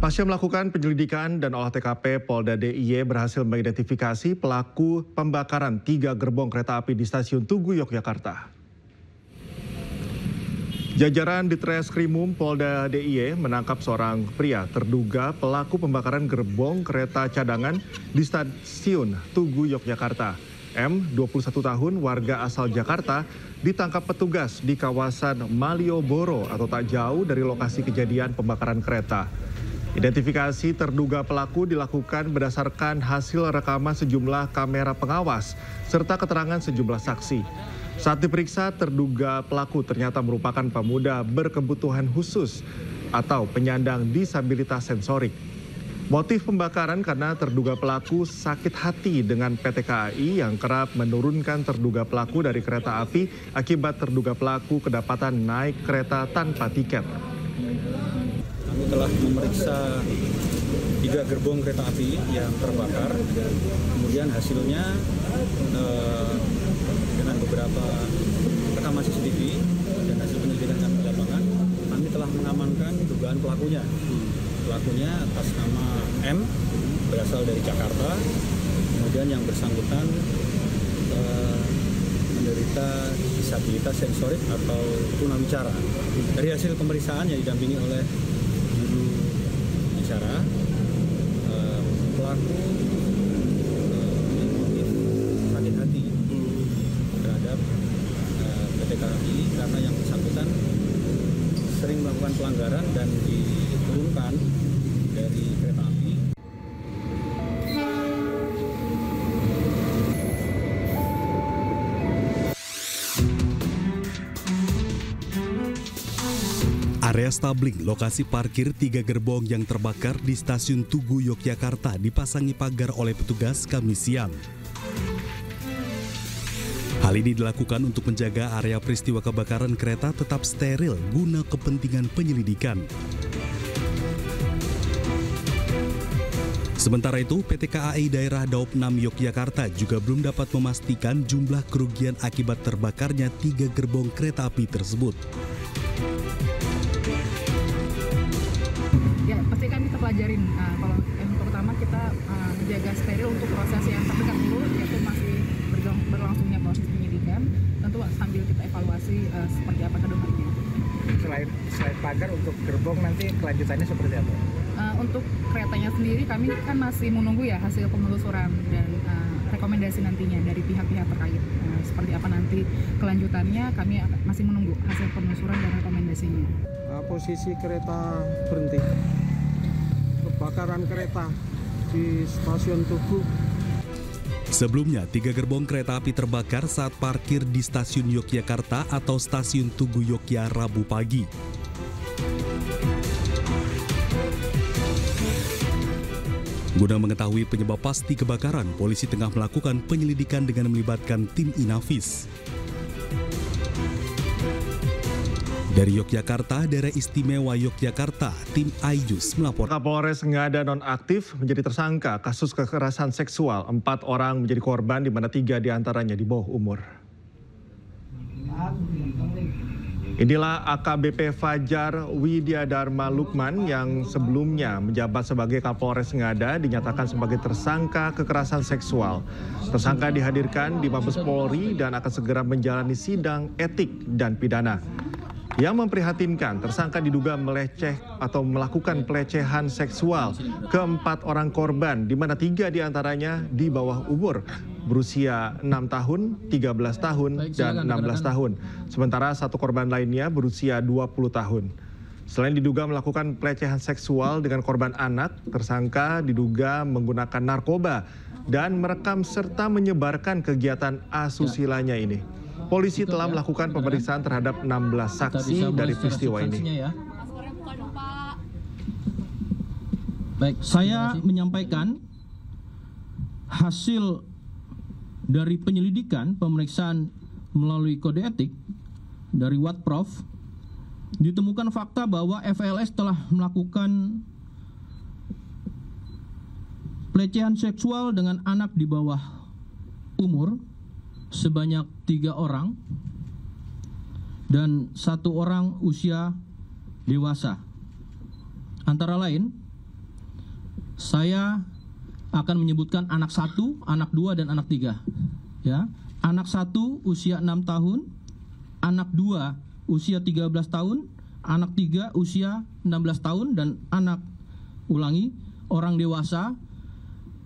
Pasca melakukan penyelidikan dan olah TKP, Polda DIY berhasil mengidentifikasi pelaku pembakaran 3 gerbong kereta api di stasiun Tugu, Yogyakarta. Jajaran Ditreskrimum Polda DIY menangkap seorang pria terduga pelaku pembakaran gerbong kereta cadangan di stasiun Tugu, Yogyakarta. M, 21 tahun, warga asal Jakarta, ditangkap petugas di kawasan Malioboro atau tak jauh dari lokasi kejadian pembakaran kereta. Identifikasi terduga pelaku dilakukan berdasarkan hasil rekaman sejumlah kamera pengawas serta keterangan sejumlah saksi. Saat diperiksa, terduga pelaku ternyata merupakan pemuda berkebutuhan khusus atau penyandang disabilitas sensorik. Motif pembakaran karena terduga pelaku sakit hati dengan PT KAI yang kerap menurunkan terduga pelaku dari kereta api akibat terduga pelaku kedapatan naik kereta tanpa tiket. Kami telah memeriksa 3 gerbong kereta api yang terbakar. Kemudian hasilnya dengan beberapa rekaman CCTV dan hasil penyelidikan kami di lapangan, kami telah mengamankan dugaan pelakunya. Pelakunya atas nama M, berasal dari Jakarta. Kemudian yang bersangkutan menderita disabilitas sensorik atau tunawicara. Dari hasil pemeriksaan yang didampingi oleh juru bicara, pelaku motif sakit hati terhadap PT KAI karena yang bersangkutan sering melakukan pelanggaran dan diturunkan dari kereta api. Area stabling lokasi parkir 3 gerbong yang terbakar di stasiun Tugu, Yogyakarta dipasangi pagar oleh petugas Kamis siang. Hal ini dilakukan untuk menjaga area peristiwa kebakaran kereta tetap steril guna kepentingan penyelidikan. Sementara itu, PT KAI Daerah Daob 6 Yogyakarta juga belum dapat memastikan jumlah kerugian akibat terbakarnya 3 gerbong kereta api tersebut. Ya, pasti kan kita pelajarin. Kalau yang pertama kita menjaga steril untuk proses yang terdekat dulu, yaitu masih berlangsungnya proses penyidikan. Tentu sambil kita evaluasi seperti apa ke depannya. Selain pagar, untuk gerbong nanti kelanjutannya seperti apa? Untuk keretanya sendiri kami kan masih menunggu ya hasil penelusuran dan rekomendasi nantinya dari pihak-pihak terkait. Seperti apa nanti kelanjutannya kami masih menunggu hasil penelusuran dan rekomendasinya. Posisi kereta berhenti, kebakaran kereta di stasiun Tugu. Sebelumnya, 3 gerbong kereta api terbakar saat parkir di stasiun Yogyakarta atau stasiun Tugu Yogya Rabu pagi. Guna mengetahui penyebab pasti kebakaran, polisi tengah melakukan penyelidikan dengan melibatkan tim Inavis. Dari Yogyakarta, Daerah Istimewa Yogyakarta, tim Ayus melapor. Kapolres Ngada nonaktif menjadi tersangka kasus kekerasan seksual. 4 orang menjadi korban, di mana 3 diantaranya di bawah umur. Inilah AKBP Fajar Widyadharma Lukman yang sebelumnya menjabat sebagai Kapolres Ngada dinyatakan sebagai tersangka kekerasan seksual. Tersangka dihadirkan di Mabes Polri dan akan segera menjalani sidang etik dan pidana. Yang memprihatinkan, tersangka diduga meleceh atau melakukan pelecehan seksual ke 4 orang korban, di mana 3 diantaranya di bawah umur, berusia 6 tahun, 13 tahun, dan 16 tahun. Sementara 1 korban lainnya berusia 20 tahun. Selain diduga melakukan pelecehan seksual dengan korban anak, tersangka diduga menggunakan narkoba dan merekam serta menyebarkan kegiatan asusilanya ini. Polisi telah melakukan pemeriksaan terhadap 16 saksi dari peristiwa ini. Baik, saya menyampaikan hasil dari penyelidikan pemeriksaan melalui kode etik dari Watprof, ditemukan fakta bahwa FLS telah melakukan pelecehan seksual dengan anak di bawah umur sebanyak 3 orang dan 1 orang usia dewasa. Antara lain saya akan menyebutkan anak 1, anak 2, dan anak 3. Ya. Anak 1 usia 6 tahun, anak 2 usia 13 tahun, anak 3 usia 16 tahun, dan anak, ulangi, orang dewasa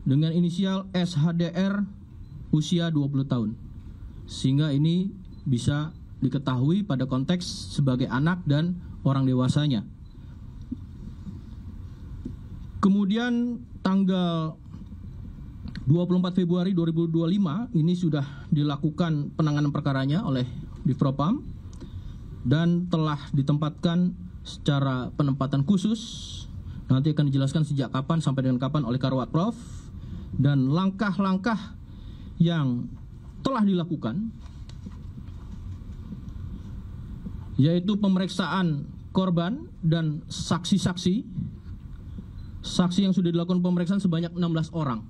dengan inisial SHDR usia 20 tahun. Sehingga ini bisa diketahui pada konteks sebagai anak dan orang dewasanya. Kemudian tanggal 24 Februari 2025 ini sudah dilakukan penanganan perkaranya oleh Divpropam dan telah ditempatkan secara penempatan khusus. Nanti akan dijelaskan sejak kapan sampai dengan kapan oleh Karwat Prof, dan langkah-langkah yang telah dilakukan yaitu pemeriksaan korban dan saksi-saksi. Saksi yang sudah dilakukan pemeriksaan sebanyak 16 orang.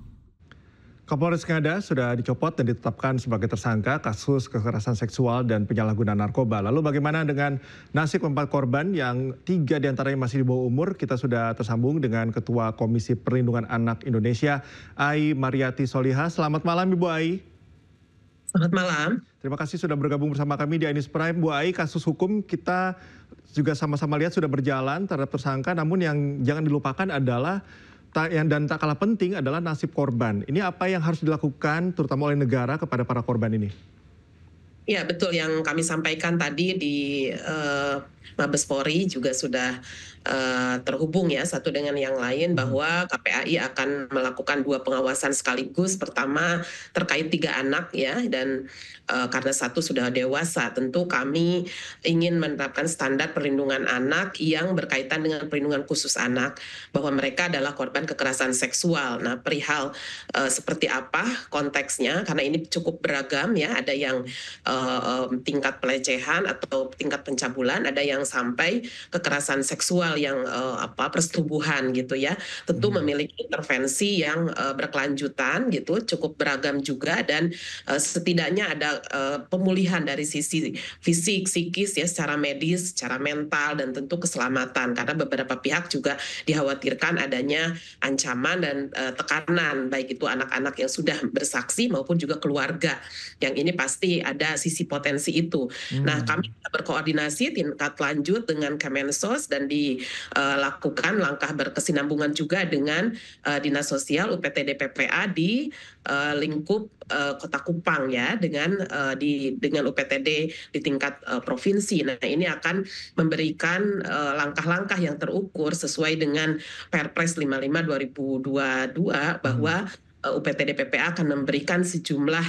Kapolres Ngada sudah dicopot dan ditetapkan sebagai tersangka kasus kekerasan seksual dan penyalahgunaan narkoba. Lalu bagaimana dengan nasib 4 korban yang 3 diantaranya masih di bawah umur? Kita sudah tersambung dengan Ketua Komisi Perlindungan Anak Indonesia, Ai Mariati Soliha. Selamat malam Ibu Ai. Selamat malam. Terima kasih sudah bergabung bersama kami di Ainis Prime. Bu Ai, kasus hukum kita juga sama-sama lihat sudah berjalan terhadap tersangka, namun yang jangan dilupakan adalah dan tak kalah penting adalah nasib korban. Ini apa yang harus dilakukan terutama oleh negara kepada para korban ini? Ya, betul yang kami sampaikan tadi di Mabes Polri juga sudah terhubung ya satu dengan yang lain, bahwa KPAI akan melakukan 2 pengawasan sekaligus. Pertama terkait 3 anak ya, dan karena 1 sudah dewasa, tentu kami ingin menerapkan standar perlindungan anak yang berkaitan dengan perlindungan khusus anak, bahwa mereka adalah korban kekerasan seksual. Nah, perihal seperti apa konteksnya, karena ini cukup beragam ya, ada yang tingkat pelecehan atau tingkat pencabulan, ada yang sampai kekerasan seksual yang persetubuhan gitu ya. Tentu memiliki intervensi yang berkelanjutan gitu, cukup beragam juga, dan setidaknya ada pemulihan dari sisi fisik, psikis ya, secara medis, secara mental, dan tentu keselamatan, karena beberapa pihak juga dikhawatirkan adanya ancaman dan tekanan, baik itu anak-anak yang sudah bersaksi maupun juga keluarga, yang ini pasti ada sisi potensi itu. Nah, kami berkoordinasi tingkat lanjut dengan Kemensos dan dilakukan langkah berkesinambungan juga dengan Dinas Sosial UPTD PPA di lingkup Kota Kupang ya, dengan UPTD di tingkat provinsi. Nah, ini akan memberikan langkah-langkah yang terukur sesuai dengan Perpres 55 2022 bahwa UPTD PPA akan memberikan sejumlah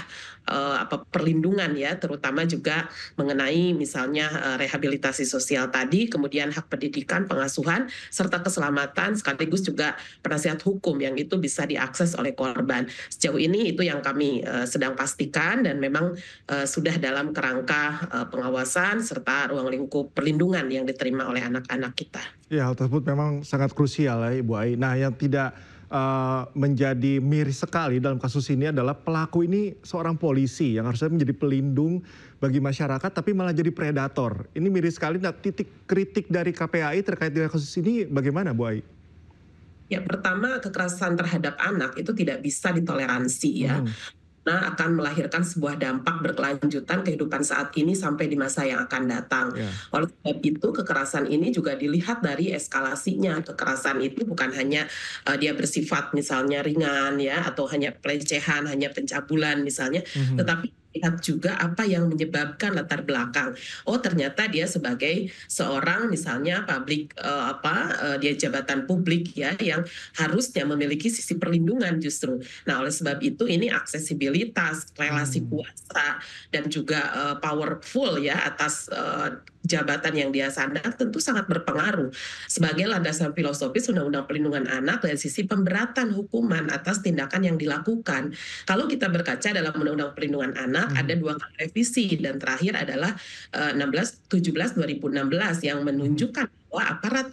perlindungan ya, terutama juga mengenai misalnya rehabilitasi sosial tadi, kemudian hak pendidikan, pengasuhan, serta keselamatan, sekaligus juga penasihat hukum yang itu bisa diakses oleh korban. Sejauh ini itu yang kami sedang pastikan, dan memang sudah dalam kerangka pengawasan serta ruang lingkup perlindungan yang diterima oleh anak-anak kita. Ya, hal tersebut memang sangat krusial ya Ibu Ai. Nah, yang tidak menjadi miris sekali dalam kasus ini adalah pelaku ini seorang polisi yang harusnya menjadi pelindung bagi masyarakat, tapi malah jadi predator. Ini miris sekali. Nah, titik kritik dari KPAI terkait dengan kasus ini bagaimana, Bu Ai? Ya, pertama, kekerasan terhadap anak itu tidak bisa ditoleransi ya. Nah, akan melahirkan sebuah dampak berkelanjutan kehidupan saat ini sampai di masa yang akan datang. Oleh sebab itu, kekerasan ini juga dilihat dari eskalasinya. Kekerasan itu bukan hanya dia bersifat misalnya ringan ya, atau hanya pelecehan, hanya pencabulan misalnya, tetapi lihat juga apa yang menyebabkan latar belakang. Oh, ternyata dia sebagai seorang misalnya publik dia jabatan publik ya, yang harusnya memiliki sisi perlindungan justru. Nah, oleh sebab itu ini aksesibilitas, relasi kuasa, dan juga powerful ya atas jabatan yang dia sandang tentu sangat berpengaruh. Sebagai landasan filosofis Undang-Undang Perlindungan Anak dari sisi pemberatan hukuman atas tindakan yang dilakukan. Kalau kita berkaca dalam Undang-Undang Perlindungan Anak, ada 2 kali revisi, dan terakhir adalah 17 2016 yang menunjukkan bahwa aparat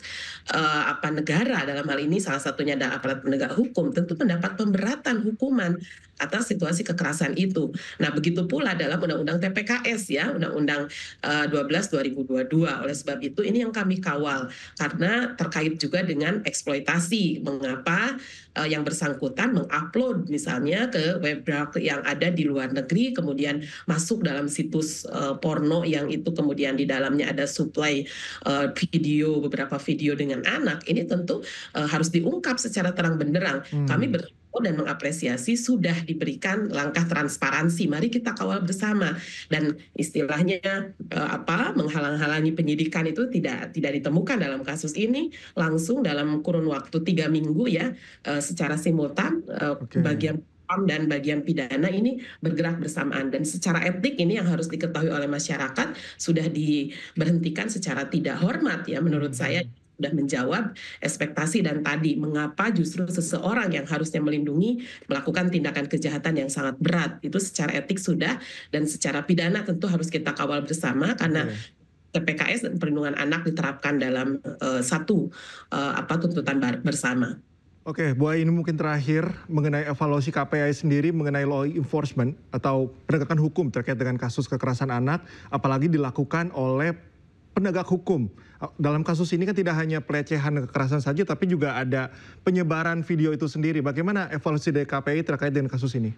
negara, dalam hal ini salah satunya adalah aparat penegak hukum, tentu mendapat pemberatan hukuman atas situasi kekerasan itu. Nah, begitu pula dalam Undang-Undang TPKS ya, Undang-Undang 12 2022. Oleh sebab itu ini yang kami kawal, karena terkait juga dengan eksploitasi. Mengapa yang bersangkutan mengupload misalnya ke web dark yang ada di luar negeri, kemudian masuk dalam situs porno yang itu kemudian di dalamnya ada supply video, beberapa video dengan anak, ini tentu harus diungkap secara terang benderang. Kami dan mengapresiasi sudah diberikan langkah transparansi. Mari kita kawal bersama, dan istilahnya menghalang-halangi penyidikan itu tidak ditemukan dalam kasus ini. Langsung dalam kurun waktu 3 minggu ya, secara simultan bagian dan bagian pidana ini bergerak bersamaan, dan secara etik ini yang harus diketahui oleh masyarakat sudah diberhentikan secara tidak hormat ya, menurut saya sudah menjawab ekspektasi. Dan tadi mengapa justru seseorang yang harusnya melindungi melakukan tindakan kejahatan yang sangat berat, itu secara etik sudah, dan secara pidana tentu harus kita kawal bersama karena TPKS dan perlindungan anak diterapkan dalam satu tuntutan bersama. Oke, Bu Ai, ini mungkin terakhir mengenai evaluasi KPAI sendiri mengenai law enforcement atau penegakan hukum terkait dengan kasus kekerasan anak, apalagi dilakukan oleh penegak hukum. Dalam kasus ini kan tidak hanya pelecehan dan kekerasan saja, tapi juga ada penyebaran video itu sendiri. Bagaimana evaluasi dari KPAI terkait dengan kasus ini?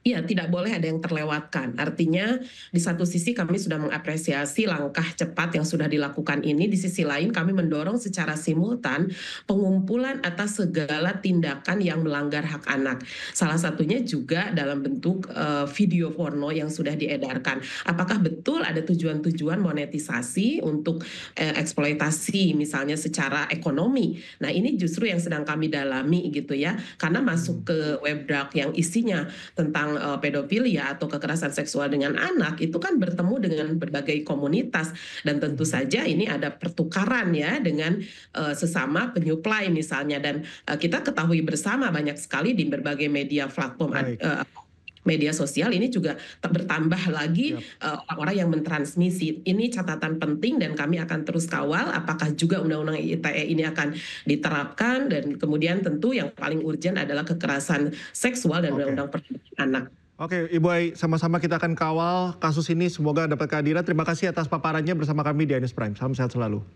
Iya, tidak boleh ada yang terlewatkan. Artinya di satu sisi kami sudah mengapresiasi langkah cepat yang sudah dilakukan ini. Di sisi lain kami mendorong secara simultan pengumpulan atas segala tindakan yang melanggar hak anak. Salah satunya juga dalam bentuk video porno yang sudah diedarkan. Apakah betul ada tujuan-tujuan monetisasi untuk eksploitasi misalnya secara ekonomi? Nah, ini justru yang sedang kami dalami gitu ya. Karena masuk ke web dark yang isinya tentang pedofilia atau kekerasan seksual dengan anak itu kan bertemu dengan berbagai komunitas, dan tentu saja ini ada pertukaran ya dengan sesama penyuplai misalnya, dan kita ketahui bersama banyak sekali di berbagai media platform media sosial ini juga bertambah lagi orang-orang yang mentransmisi. Ini catatan penting dan kami akan terus kawal apakah juga Undang-Undang ITE ini akan diterapkan, dan kemudian tentu yang paling urgent adalah kekerasan seksual dan Undang-Undang Perlindungan Anak. Oke, Ibu Ai, sama-sama kita akan kawal kasus ini, semoga dapat kehadiran. Terima kasih atas paparannya bersama kami di News Prime. Salam sehat selalu.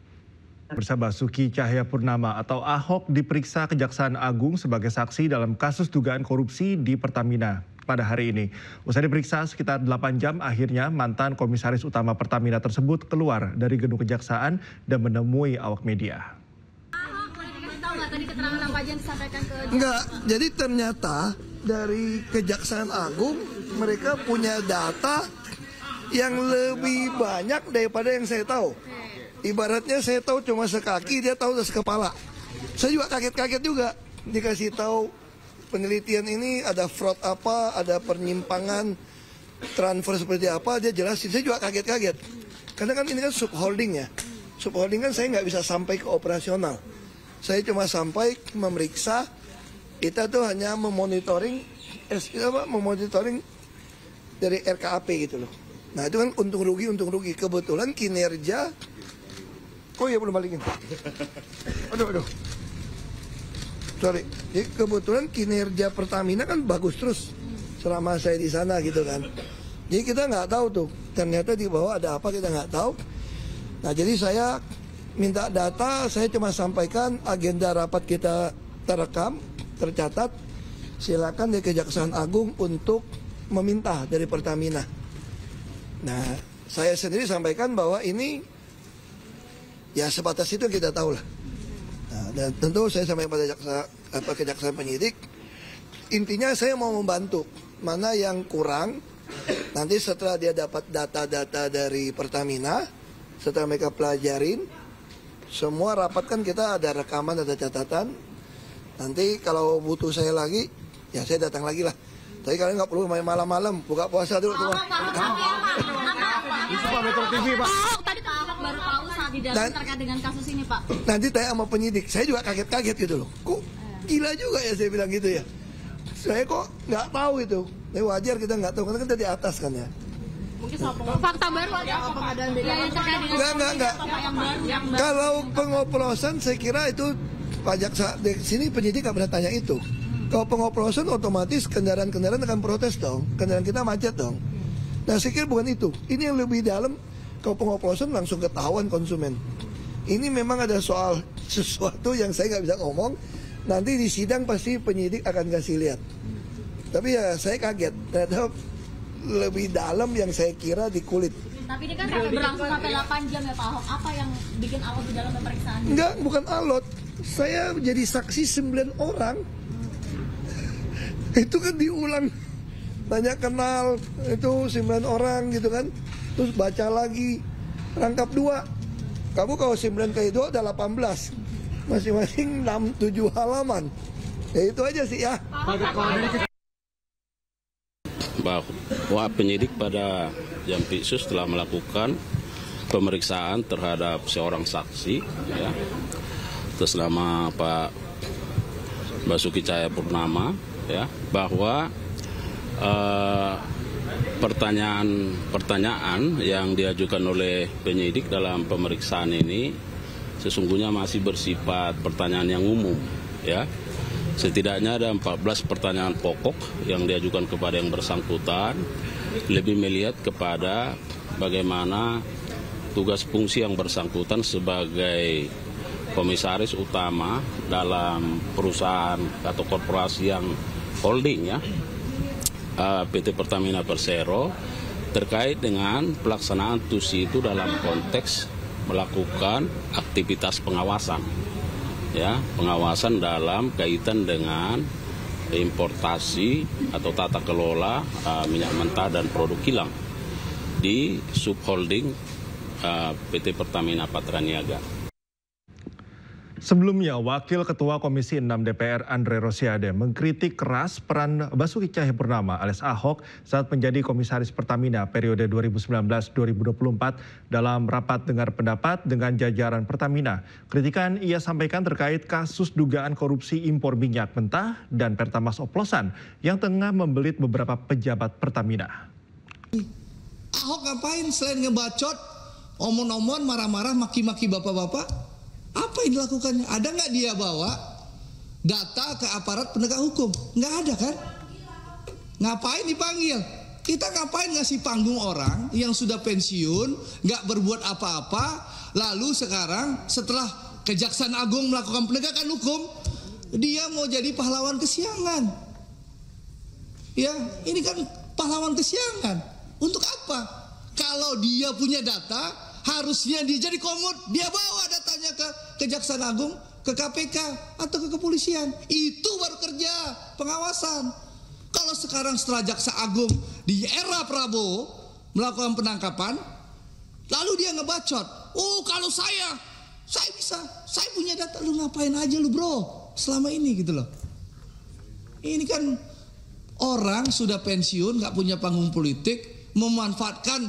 Bersama Basuki Cahayapurnama atau Ahok diperiksa Kejaksaan Agung sebagai saksi dalam kasus dugaan korupsi di Pertamina pada hari ini. Usai diperiksa sekitar 8 jam, akhirnya mantan komisaris utama Pertamina tersebut keluar dari gedung kejaksaan dan menemui awak media. Enggak, jadi ternyata dari Kejaksaan Agung mereka punya data yang lebih banyak daripada yang saya tahu. Ibaratnya saya tahu cuma sekaki, dia tahu udah sekepala. Saya juga kaget-kaget juga dikasih tahu penelitian ini ada fraud apa, ada penyimpangan transfer seperti apa, dia jelasin. Saya juga kaget-kaget. Karena kan ini kan subholding ya. Subholding kan saya nggak bisa sampai ke operasional. Saya cuma sampai memeriksa, kita tuh hanya memonitoring dari RKAP gitu loh. Nah itu kan untung rugi. Kebetulan kinerja, belum balikin. Aduh. Sorry. Jadi kebetulan kinerja Pertamina kan bagus terus selama saya di sana gitu kan. Jadi kita nggak tahu tuh, ternyata di bawah ada apa kita nggak tahu. Nah jadi saya minta data, saya cuma sampaikan agenda rapat kita terekam, tercatat. Silakan di Kejaksaan Agung untuk meminta dari Pertamina. Nah, saya sendiri sampaikan bahwa ini ya sebatas itu kita tahu lah. Nah, dan tentu saya sampaikan pada Kejaksaan penyidik. Intinya saya mau membantu. Mana yang kurang, nanti setelah dia dapat data-data dari Pertamina, setelah mereka pelajarin, semua rapat kan kita ada rekaman, ada catatan. Nanti kalau butuh saya lagi, ya saya datang lagi lah. Tapi kalian nggak perlu main malam-malam, buka puasa dulu tuh. Itu Pak Metro TV, Pak. Tadi Pak Ahok baru tahu saat di dalam terkait dengan kasus ini, Pak. Nanti tanya sama penyidik, saya juga kaget-kaget gitu loh. Kok gila juga ya saya bilang gitu ya. Saya kok nggak tahu itu. Tapi wajar kita nggak tahu, karena kita di atas kan ya. Mungkin fakta baru ada apa pengadaan beda? Enggak. Kalau pengoplosan saya kira itu pajak di sini penyidik nggak pernah tanya itu. Kalau pengoplosan otomatis kendaraan-kendaraan akan protes dong, kendaraan kita macet dong. Nah saya kira bukan itu. Ini yang lebih dalam. Kalau pengoplosan langsung ketahuan konsumen. Ini memang ada soal sesuatu yang saya nggak bisa ngomong. nanti di sidang pasti penyidik akan kasih lihat. Tapi ya saya kaget, ternyata lebih dalam yang saya kira di kulit. Tapi ini kan sampai berlangsung sampai 8 jam ya Pak Ahok. Apa yang bikin alot di dalam pemeriksaan? Enggak, bukan alot. Saya jadi saksi 9 orang. Itu kan diulang. Tanya kenal, itu 9 orang gitu kan. Terus baca lagi, rangkap 2. Kamu kalau 9 kali 2 ada 18. Masing-masing 6-7 halaman. Ya itu aja sih ya. Bahwa penyidik pada Jampitsus telah melakukan pemeriksaan terhadap seorang saksi, ya, atas nama Pak Basuki Cahayapurnama, ya, bahwa pertanyaan yang diajukan oleh penyidik dalam pemeriksaan ini sesungguhnya masih bersifat pertanyaan yang umum, ya. Setidaknya ada 14 pertanyaan pokok yang diajukan kepada yang bersangkutan, lebih melihat kepada bagaimana tugas fungsi yang bersangkutan sebagai komisaris utama dalam perusahaan atau korporasi yang holding, ya, PT Pertamina Persero, terkait dengan pelaksanaan TUSI itu dalam konteks melakukan aktivitas pengawasan. Ya, pengawasan dalam kaitan dengan importasi atau tata kelola minyak mentah dan produk kilang di subholding PT Pertamina Patraniaga. Sebelumnya, Wakil Ketua Komisi 6 DPR Andre Rosiade mengkritik keras peran Basuki Cahayapurnama alias Ahok saat menjadi Komisaris Pertamina periode 2019-2024 dalam rapat dengar pendapat dengan jajaran Pertamina. Kritikan ia sampaikan terkait kasus dugaan korupsi impor minyak mentah dan Pertamax oplosan yang tengah membelit beberapa pejabat Pertamina. Ahok ngapain selain ngebacot, omong-omong, marah-marah, maki-maki bapak-bapak? Apa yang dilakukannya? Ada nggak dia bawa data ke aparat penegak hukum? Nggak ada kan? Ngapain dipanggil? Kita ngapain ngasih panggung orang yang sudah pensiun, nggak berbuat apa-apa, lalu sekarang setelah Kejaksaan Agung melakukan penegakan hukum, dia mau jadi pahlawan kesiangan. Ya, ini kan pahlawan kesiangan. Untuk apa? Kalau dia punya data, harusnya dia jadi komod, dia bawa datanya ke Kejaksaan Agung, ke KPK atau ke kepolisian. Itu baru kerja pengawasan. Kalau sekarang setelah Jaksa Agung di era Prabowo melakukan penangkapan, lalu dia ngebacot. Oh, kalau saya bisa, saya punya data. Lu ngapain aja lu bro selama ini gitu loh. Ini kan orang sudah pensiun, nggak punya panggung politik, memanfaatkan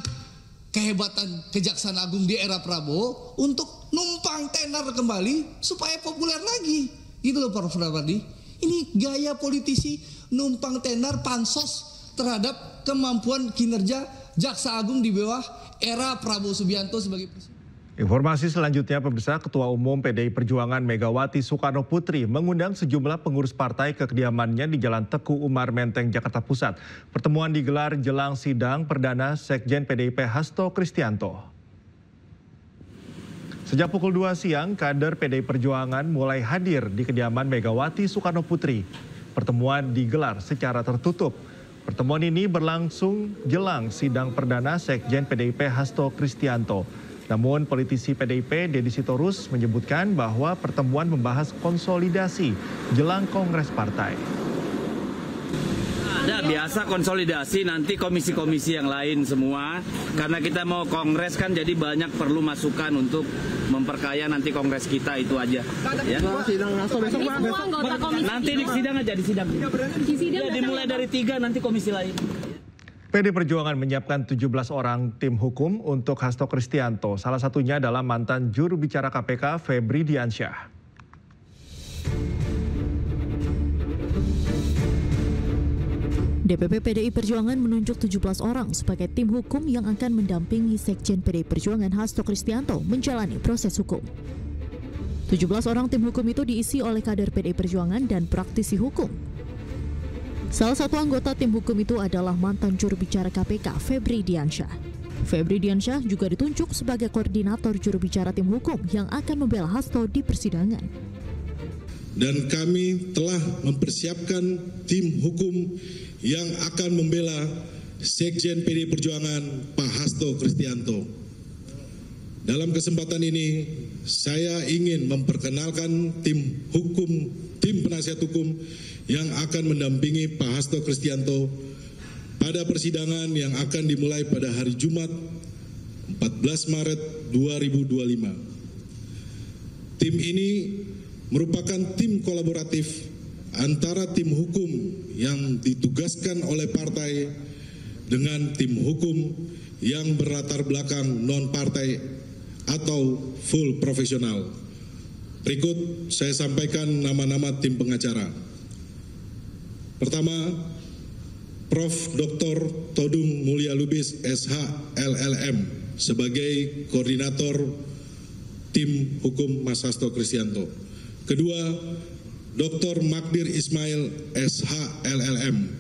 kehebatan Kejaksaan Agung di era Prabowo untuk numpang tenar kembali supaya populer lagi. Gitu loh Pak Fadli. Ini gaya politisi numpang tenar pansos terhadap kemampuan kinerja Jaksa Agung di bawah era Prabowo Subianto sebagai presiden. Informasi selanjutnya, pemirsa, Ketua Umum PDI Perjuangan Megawati Soekarno Putri mengundang sejumlah pengurus partai ke kediamannya di Jalan Teguh Umar Menteng, Jakarta Pusat. Pertemuan digelar jelang sidang perdana Sekjen PDIP Hasto Kristianto. Sejak pukul 2 siang, kader PDI Perjuangan mulai hadir di kediaman Megawati Soekarno Putri. Pertemuan digelar secara tertutup. Pertemuan ini berlangsung jelang sidang perdana Sekjen PDIP Hasto Kristianto. Namun politisi PDIP Deddy Sitorus menyebutkan bahwa pertemuan membahas konsolidasi jelang Kongres Partai. Ada biasa konsolidasi nanti komisi-komisi yang lain semua. Karena kita mau Kongres kan jadi banyak perlu masukan untuk memperkaya nanti Kongres kita, itu aja. Ya. Nanti di sidang aja, di sidang. Ya, dimulai dari 3 nanti komisi lain. PD Perjuangan menyiapkan 17 orang tim hukum untuk Hasto Kristianto. Salah satunya adalah mantan juru bicara KPK Febri Diansyah. DPP PDI Perjuangan menunjuk 17 orang sebagai tim hukum yang akan mendampingi Sekjen PDI Perjuangan Hasto Kristianto menjalani proses hukum. 17 orang tim hukum itu diisi oleh kader PDI Perjuangan dan praktisi hukum. Salah satu anggota tim hukum itu adalah mantan juru bicara KPK Febri Diansyah. Febri Diansyah juga ditunjuk sebagai koordinator juru bicara tim hukum yang akan membela Hasto di persidangan. dan kami telah mempersiapkan tim hukum yang akan membela Sekjen PDI Perjuangan Pak Hasto Kristianto. Dalam kesempatan ini, saya ingin memperkenalkan tim penasihat hukum yang akan mendampingi Pak Hasto Kristianto pada persidangan yang akan dimulai pada hari Jumat 14 Maret 2025. Tim ini merupakan tim kolaboratif antara tim hukum yang ditugaskan oleh partai dengan tim hukum yang berlatar belakang non-partai atau full profesional. Berikut saya sampaikan nama-nama tim pengacara. Pertama, Prof. Dr. Todung Mulya Lubis SH LLM sebagai koordinator tim hukum Mas Hasto Kristianto. Kedua, Dr. Magdir Ismail SH LLM.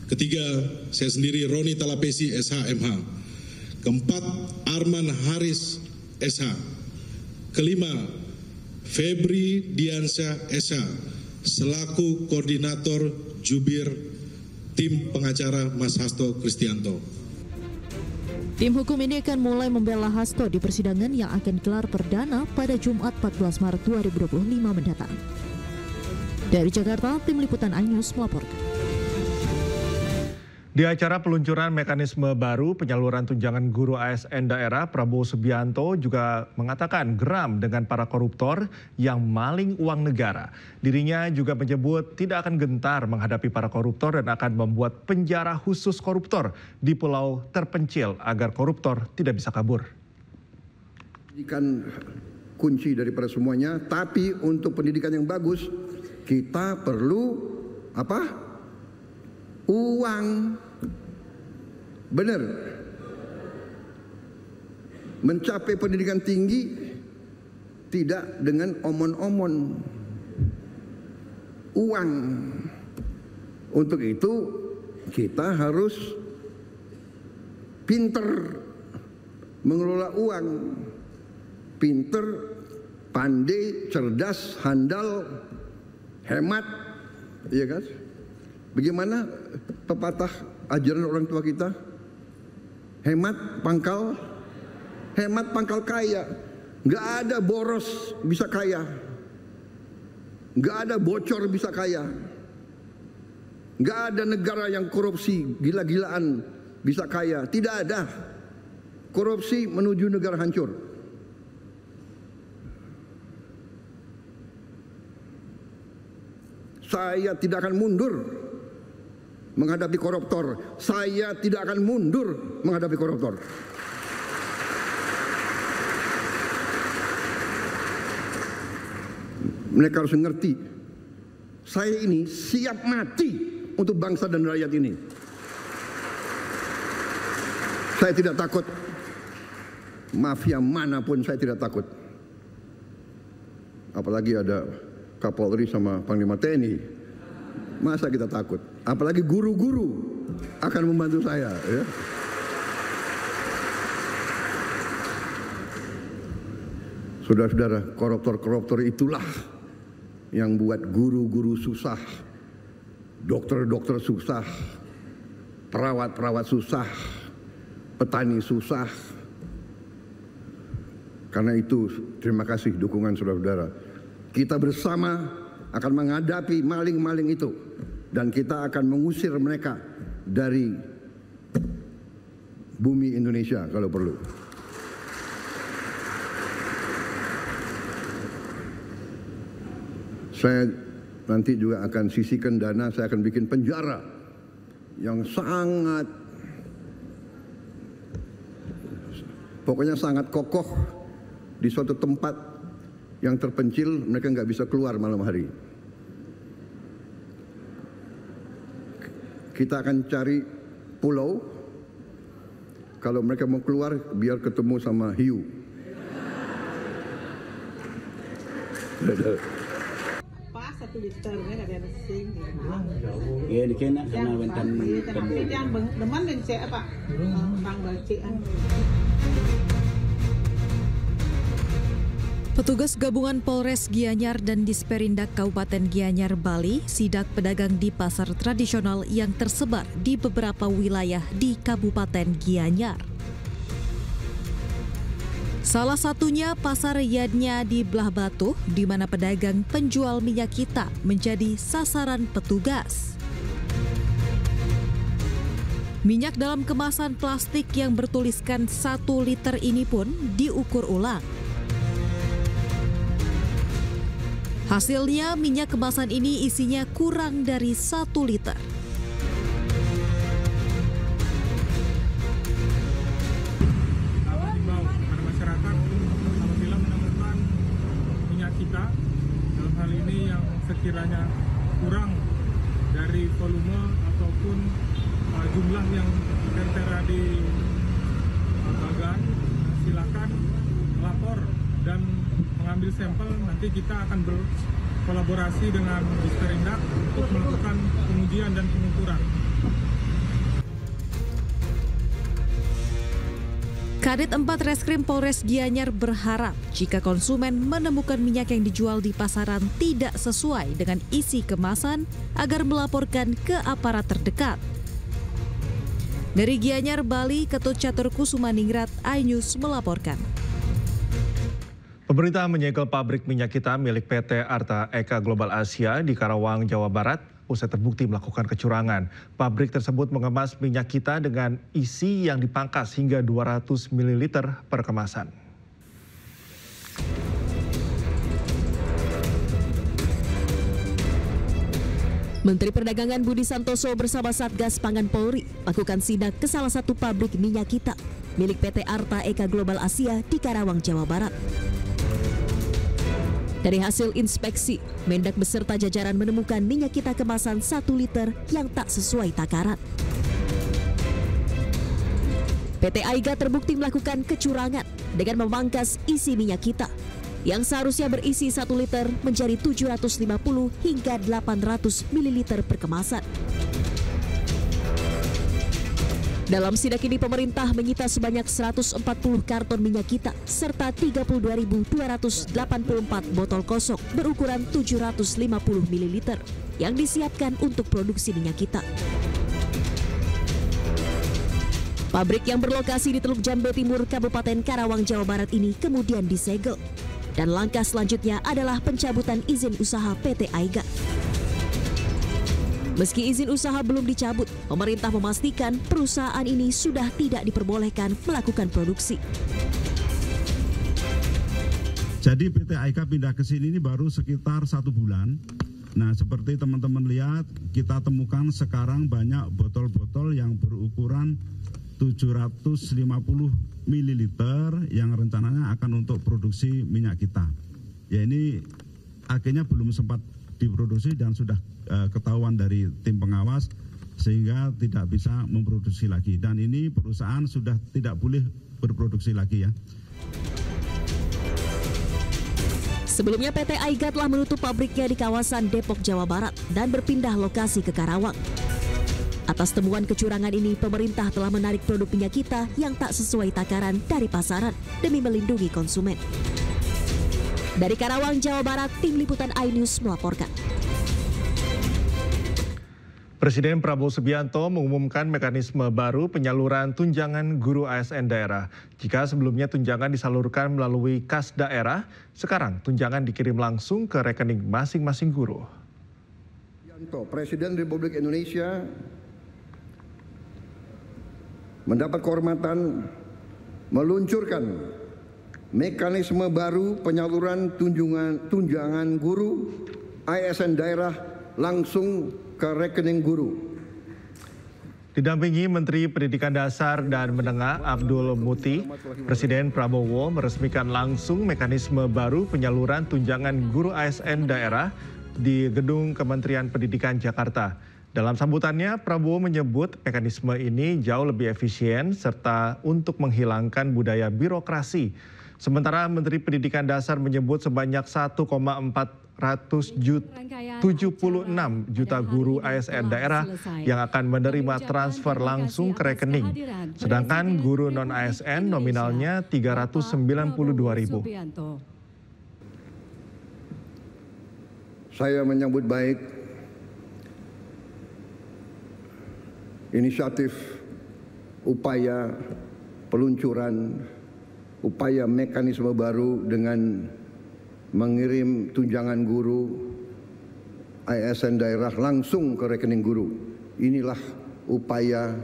Ketiga, saya sendiri Roni Talapesi SH MH. Keempat, Arman Haris SH. Kelima, Febri Diansyah SH selaku koordinator jubir tim pengacara Mas Hasto Kristianto. Tim hukum ini akan mulai membela Hasto di persidangan yang akan gelar perdana pada Jumat 14 Maret 2025 mendatang. Dari Jakarta, Tim Liputan iNews melaporkan. Di acara peluncuran mekanisme baru penyaluran tunjangan guru ASN daerah, Prabowo Subianto juga mengatakan geram dengan para koruptor yang maling uang negara. Dirinya juga menyebut tidak akan gentar menghadapi para koruptor dan akan membuat penjara khusus koruptor di pulau terpencil agar koruptor tidak bisa kabur. Pendidikan kunci daripada semuanya, tapi untuk pendidikan yang bagus kita perlu apa? Uang. Benar. Mencapai pendidikan tinggi tidak dengan omon-omon. Uang. Untuk itu kita harus pinter mengelola uang. Pinter, pandai, cerdas, handal, hemat, iya kan? Bagaimana pepatah ajaran orang tua kita? Hemat pangkal kaya. Nggak ada boros bisa kaya. Nggak ada bocor bisa kaya. Nggak ada negara yang korupsi gila-gilaan bisa kaya. Tidak ada. Korupsi menuju negara hancur. Saya tidak akan mundur menghadapi koruptor. Saya tidak akan mundur menghadapi koruptor. Mereka harus mengerti, saya ini siap mati untuk bangsa dan rakyat ini. Saya tidak takut. Mafia manapun saya tidak takut. Apalagi ada Kapolri sama Panglima TNI. Masa kita takut? Apalagi guru-guru akan membantu saya. Ya. Saudara-saudara, koruptor-koruptor itulah yang buat guru-guru susah, dokter-dokter susah, perawat-perawat susah, petani susah. Karena itu, terima kasih dukungan saudara-saudara. Kita bersama akan menghadapi maling-maling itu. Dan kita akan mengusir mereka dari bumi Indonesia kalau perlu. Saya nanti juga akan sisihkan dana, saya akan bikin penjara yang sangat, pokoknya sangat kokoh di suatu tempat yang terpencil, mereka nggak bisa keluar malam hari. Kita akan cari pulau, kalau mereka mau keluar biar ketemu sama hiu. Pas 1 liter ini ada mesin. Ya dikena karena wentan. Tapi yang deman dan saya apa? Bang Balcian. Petugas gabungan Polres Gianyar dan Disperindak Kabupaten Gianyar, Bali sidak pedagang di pasar tradisional yang tersebar di beberapa wilayah di Kabupaten Gianyar. Salah satunya Pasar Yadnya di Belah Batu, di mana pedagang penjual minyak kita menjadi sasaran petugas. Minyak dalam kemasan plastik yang bertuliskan 1 liter ini pun diukur ulang. Hasilnya, minyak kemasan ini isinya kurang dari 1 liter. Kami himbau kepada masyarakat apabila menemukan minyak kita, dalam hal ini yang sekiranya kurang dari volume ataupun jumlah yang tertera di bagan, silakan lapor dan mengambil sampel. Nanti kita akan berkolaborasi dengan Disperindak untuk melakukan pengujian dan pengukuran. Kadit 4 Reskrim Polres Gianyar berharap jika konsumen menemukan minyak yang dijual di pasaran tidak sesuai dengan isi kemasan agar melaporkan ke aparat terdekat. Dari Gianyar, Bali, Ketut Catur Kusumaningrat, iNews melaporkan. Pemerintah menyegel pabrik minyak kita milik PT Arta Eka Global Asia di Karawang, Jawa Barat, usai terbukti melakukan kecurangan. Pabrik tersebut mengemas minyak kita dengan isi yang dipangkas hingga 200 ml per kemasan. Menteri Perdagangan Budi Santoso bersama Satgas Pangan Polri lakukan sidak ke salah satu pabrik minyak kita milik PT Arta Eka Global Asia di Karawang, Jawa Barat. Dari hasil inspeksi, Mendak beserta jajaran menemukan minyak kita kemasan 1 liter yang tak sesuai takaran. PT AIGA terbukti melakukan kecurangan dengan memangkas isi minyak kita yang seharusnya berisi 1 liter menjadi 750 hingga 800 ml per kemasan. Dalam sidak ini pemerintah menyita sebanyak 140 karton minyak kita serta 32.284 botol kosong berukuran 750 ml yang disiapkan untuk produksi minyak kita. Pabrik yang berlokasi di Teluk Jambe Timur, Kabupaten Karawang, Jawa Barat ini kemudian disegel. Dan langkah selanjutnya adalah pencabutan izin usaha PT AIGA. Meski izin usaha belum dicabut, pemerintah memastikan perusahaan ini sudah tidak diperbolehkan melakukan produksi. Jadi PT AIGA pindah ke sini ini baru sekitar 1 bulan. Nah, seperti teman-teman lihat, kita temukan sekarang banyak botol-botol yang berukuran 750 ml yang rencananya akan untuk produksi minyak kita. Ya, ini akhirnya belum sempat diproduksi dan sudah ketahuan dari tim pengawas sehingga tidak bisa memproduksi lagi. Dan ini perusahaan sudah tidak boleh berproduksi lagi ya. Sebelumnya PT AIGA telah menutup pabriknya di kawasan Depok, Jawa Barat dan berpindah lokasi ke Karawang. Atas temuan kecurangan ini, pemerintah telah menarik produk minyak kita yang tak sesuai takaran dari pasaran demi melindungi konsumen. Dari Karawang, Jawa Barat, Tim Liputan iNews melaporkan. Presiden Prabowo Subianto mengumumkan mekanisme baru penyaluran tunjangan guru ASN daerah. Jika sebelumnya tunjangan disalurkan melalui kas daerah, sekarang tunjangan dikirim langsung ke rekening masing-masing guru. Presiden Republik Indonesia mendapat kehormatan meluncurkan mekanisme baru penyaluran tunjangan guru ASN daerah langsung ke rekening guru. Didampingi Menteri Pendidikan Dasar dan Menengah Abdul Muti, Presiden Prabowo meresmikan langsung mekanisme baru penyaluran tunjangan guru ASN daerah di Gedung Kementerian Pendidikan Jakarta. Dalam sambutannya, Prabowo menyebut mekanisme ini jauh lebih efisien serta untuk menghilangkan budaya birokrasi. Sementara Menteri Pendidikan Dasar menyebut sebanyak 1,476 juta guru ASN daerah yang akan menerima transfer langsung ke rekening. Sedangkan guru non-ASN nominalnya 392.000. saya menyambut baik inisiatif, upaya peluncuran, upaya mekanisme baru dengan mengirim tunjangan guru ASN daerah langsung ke rekening guru. Inilah upaya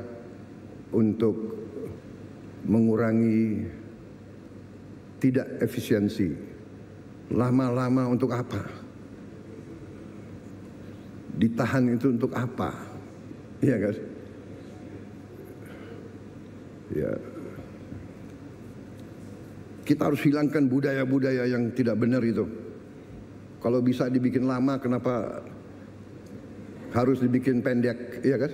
untuk mengurangi tidak efisiensi. Lama-lama untuk apa? Ditahan itu untuk apa? Iya kan? Ya. Kita harus hilangkan budaya-budaya yang tidak benar itu. Kalau bisa dibikin lama, kenapa harus dibikin pendek, iya kan?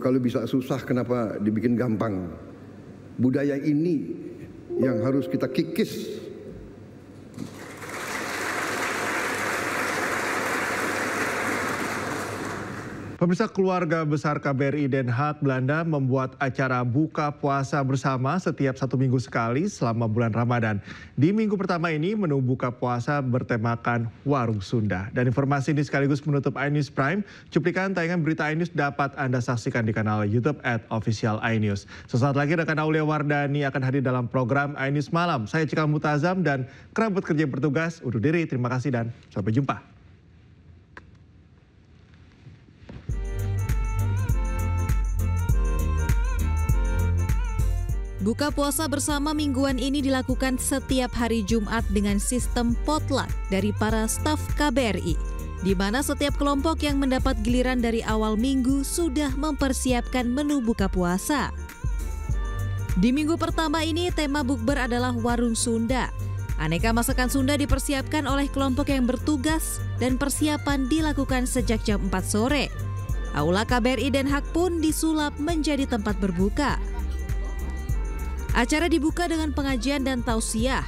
Kalau bisa susah, kenapa dibikin gampang? Budaya ini yang harus kita kikis. Pemirsa, keluarga besar KBRI Den Haag Belanda membuat acara buka puasa bersama setiap 1 minggu sekali selama bulan Ramadan. Di minggu pertama ini menu buka puasa bertemakan warung Sunda. Dan informasi ini sekaligus menutup iNews Prime. Cuplikan tayangan berita iNews dapat Anda saksikan di kanal YouTube @officialinews. Sesaat lagi rekan Aulia Wardani akan hadir dalam program iNews Malam. Saya Cikal Mutazam dan kerabat kerja yang bertugas undur diri. Terima kasih dan sampai jumpa. Buka puasa bersama mingguan ini dilakukan setiap hari Jumat dengan sistem potluck dari para staf KBRI, di mana setiap kelompok yang mendapat giliran dari awal minggu sudah mempersiapkan menu buka puasa. Di minggu pertama ini tema bukber adalah warung Sunda. Aneka masakan Sunda dipersiapkan oleh kelompok yang bertugas dan persiapan dilakukan sejak jam 4 sore. Aula KBRI Den Haag pun disulap menjadi tempat berbuka. Acara dibuka dengan pengajian dan tausiah.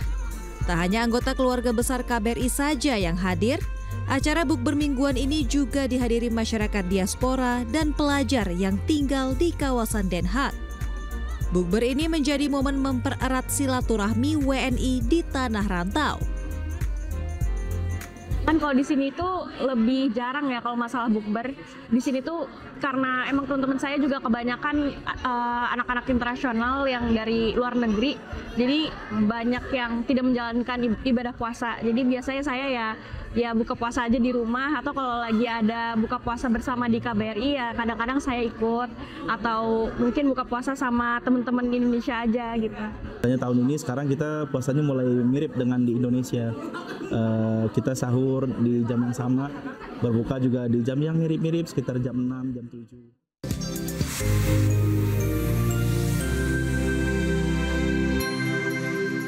Tak hanya anggota keluarga besar KBRI saja yang hadir, acara bukber mingguan ini juga dihadiri masyarakat diaspora dan pelajar yang tinggal di kawasan Den Haag. Bukber ini menjadi momen mempererat silaturahmi WNI di tanah rantau. Kan kalau di sini tuh lebih jarang ya kalau masalah bukber. Di sini tuh karena emang teman-teman saya juga kebanyakan anak-anak internasional yang dari luar negeri. Jadi banyak yang tidak menjalankan ibadah puasa. Jadi biasanya saya ya buka puasa aja di rumah, atau kalau lagi ada buka puasa bersama di KBRI ya kadang-kadang saya ikut, atau mungkin buka puasa sama teman-teman di Indonesia aja gitu. Tahun ini sekarang kita puasanya mulai mirip dengan di Indonesia. Kita sahur di jam yang sama, berbuka juga di jam yang mirip-mirip sekitar jam 6, jam 7.